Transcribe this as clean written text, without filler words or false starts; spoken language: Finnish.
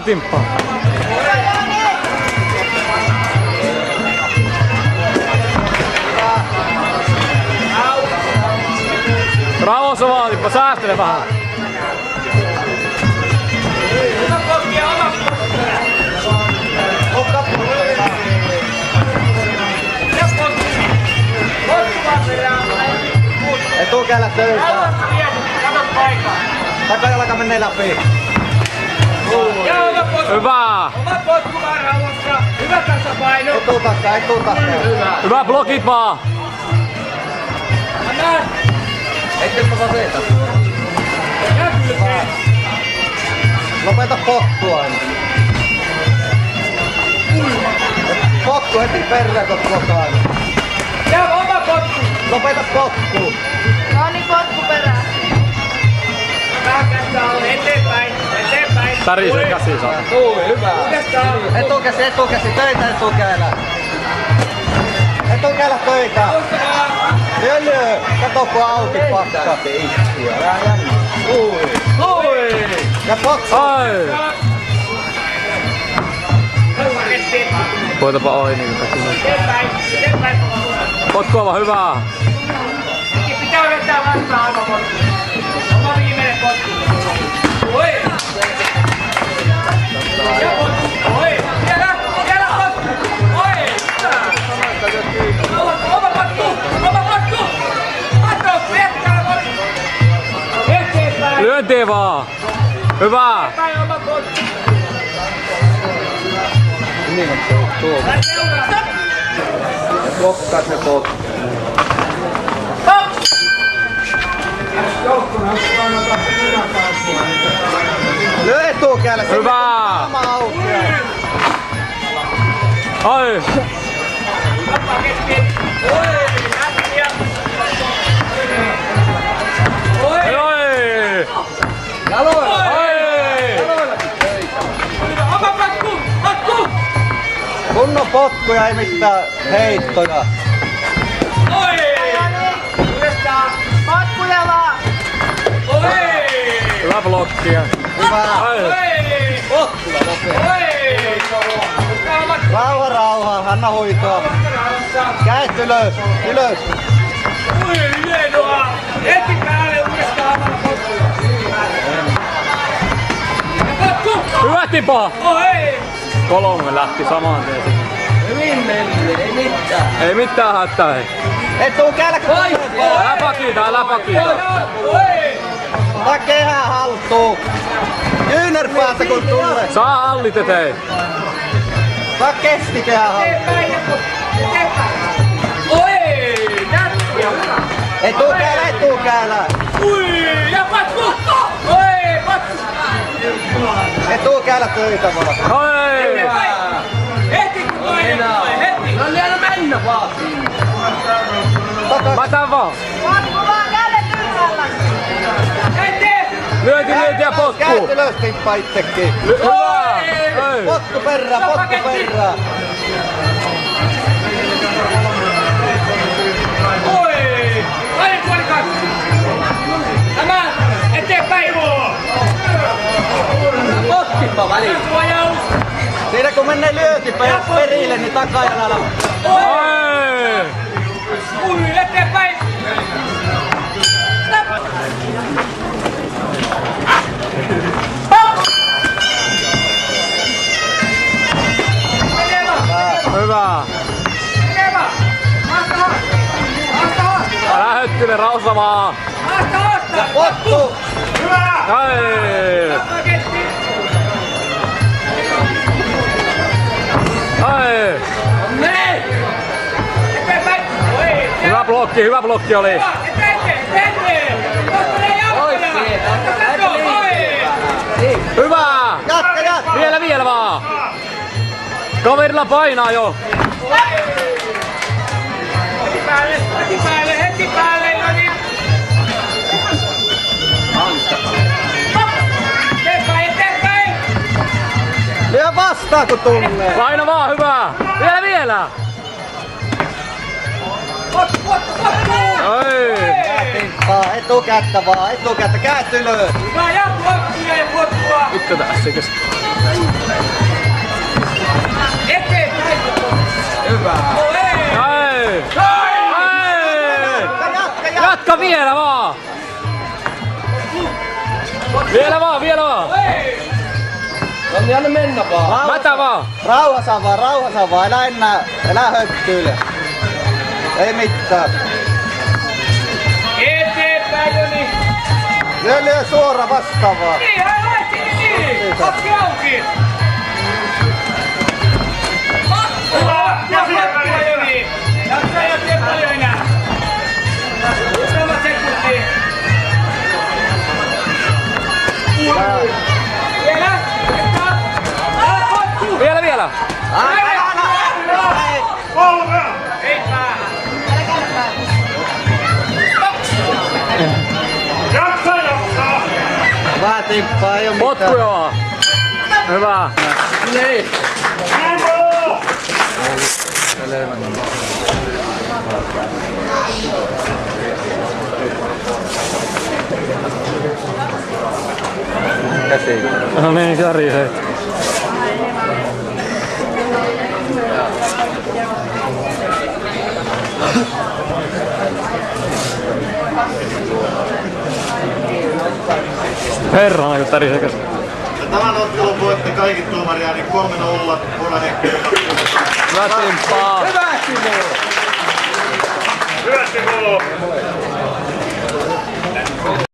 Timppa. Rauhassa vaan, Timppa. Säästele vähän. Etukäällä töitä. Takajalka menee läpi. Hyvä! Oma potku vaan rauhassa. Hyvä tasapaino. Etutakka, etutakka. Hyvä blokit vaan! Anna. Etteikö vaseita? Ja kylkeen. Lopeta pottua aina. Potku heti perään tot aina. Ja oma potku. Lopeta potku. No niin, potku perään. Vähän kättä alle. Eteenpäin. Eteenpäin. Tärisen käsi saa. Hyvä. Uudestaan. Etukäsi, etukäsi. Töitä etukäällä. Etukäällä töitä. Lyö. Kato kun auki pakka. Ja potku. Ai! Voitapa ohi niin kuin Eteenpäin. Eteenpäin. potkua vaan hyvää! Pitää vetää vastaan aivan potku. Oma viimeinen potku. Oi. Ja potku. Oi. Vielä. Vielä potku. Oi. Oma potku. Oma potku. Katso. Verkkaa potku. Eteenpäin. Lyöntiin vaan! Hyvä! Eteenpäin oma potku. Niin on tuo. Älä seuraa. Blokkaa se potku. Lyö etukäällä. Hyvä! Sama auki. Ai! Lappa kesken. Oi. Lättiä. Oi. Oi! Jaloilla. Ai! Oma potku. Potku. Kunnon potkuja, ei mitään heittoja. Oi. Uudestaan. Potkuja vaan. Oi. Hyvä blokkia! Hyvä. Ai! Oi. Potkuja nopea. Oi. Rauha, rauha. Anna hoitoa. Käet ylös. Ylös. Oi, hienoa. Heti päälle uudestaan omalla potkulla. Ja potku. Hyvä Timppa! Oi. Kolme lähti saman tien. Hyvin mennyt, ei mitään. Ei mitään hätää hei. Etukäällä kun Älä pakita, älä pakita! Oi. ota kehä haltuun. Kyynärpäätä kun tulee. Saa hallitet hei! Ota kestikehä haltuun. Eteenpäin ja potku. Eteenpäin. Oi. Nättiä. Etukäällä, etukäällä. Ui. Ja potku. Oi. Potku. Etukäällä töitä vaan. Oi! Eteenpäin. Heti kun toinen tulee. Heti. No liian mennä vaan. Mä tän vaan! Potku vaan, kädet ylhäällä. Eteen. Lyönti, lyönti ja potku! Käät ylös Timppa itsekin. Hyvä! Ei! Potku perään, potku perään. Oi! Aina puolikas! Tämä! Eteenpäin! Potkipa väliin. Suojaus! Siinä kun menee lyönti perille, niin takajalalla. Oi! Ui! Eteenpäin! Menee vaan! Hyvä! Menee vaan! Haasta haasta! Haasta haasta! Älä höttyle, rauhassa vaan! Haasta haasta! Potku. Hyvä! Ai! Paketti! Ai! Mene! Eteenpäin! Oi! Hyvä blokki oli! Eteen! Ottele jalkoja! Oi! Hyvä! Jatka, jatka. Vielä vaan! Kaverilla painaa jo! Heti päälle, no niin! Eteenpäin! Lyö vastaan kun tulee. Paina vaan, hyvä! Vielä! Potku! Ai! Timppa, etukättä vaan, etukättä. Käät ylös. Hyvä ja potku! potkua. Itse tässä kestä. Eteenpäin. Hyvä. Ai! Jatka vielä vaan! Vielä vaan, vielä vaan! Anna mennä vaan. Mätä vaan! Rauhassa vaan. Älä höttyile. Ei mitään. Eteenpäin, Joni. Lyö suora vastaavaa. Niin, hän niin. Potki auki. Ja potkua, Joni. Jaksa ei ole paljon enää. 3 sekuntia. Vielä. Potku. Vielä, vielä! Ei päähän. Vähän timppaa, ei oo mitään. Potkuja vaan! Hyvä! Niin. Käsi. No niin, Kari hei. Herrana, kun tärisee käsi. Tämän ottelun voitti kaikki tuomariääni 3-0, Punahenkilö. Hyvä timppaa! Hyvä Timo! Hyvä Timo!